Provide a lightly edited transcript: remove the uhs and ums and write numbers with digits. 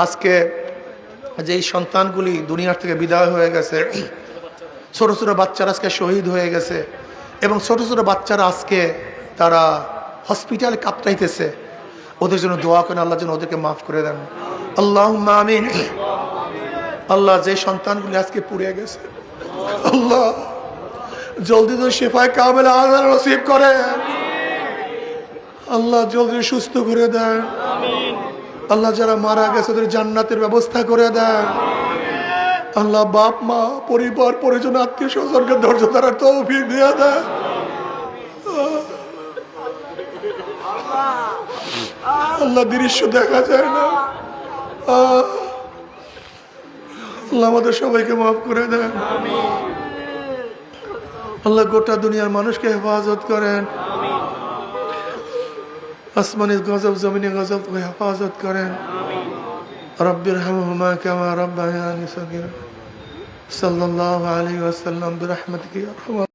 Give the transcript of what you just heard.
আজকে যেই সন্তানগুলি দুনিয়ার থেকে বিদায় হয়ে গেছে, ছোট ছোট বাচ্চারা আজকে শহীদ হয়ে গেছে, এবং ছোট ছোট বাচ্চারা আজকে তারা হসপিটালে কাঁপতাইতেছে, ওদের জন্য দোয়া করেন, আল্লাহ যেন ওদেরকে মাফ করে দেন। আল্লাহুম্মা আমিন। আল্লাহ, যে সন্তানগুলি আজকে পুড়ে গেছে, আল্লাহ জলদি তো শেফায়ে কামেলা আযান নসিব করেন। আল্লাহ জলদি সুস্থ করে দেন। আল্লাহ যারা মারা গেছে ওদের জান্নাতের ব্যবস্থা করে দেন। আল্লাহ বাপ মা পরিবার পরিজন আত্মীয় স্বজনকে ধৈর্য ধরার তৌফিক দিয়ে দেন। আল্লাহ দৃশ্য দেখা যায় না, আল্লাহ আমাদের সবাইকে মাফ করে দেন। আল্লাহ গোটা দুনিয়ার মানুষকে হেফাজত করেন, আসমানি গজব জমিনে গজব হেফাজত করেন। রব্বিরহামহুমা কামা রাব্বায়ানি সগীরা। সাল্লাল্লাহু আলাইহি ওয়াসাল্লাম বিরহমাতিকা ইয়া আরহামার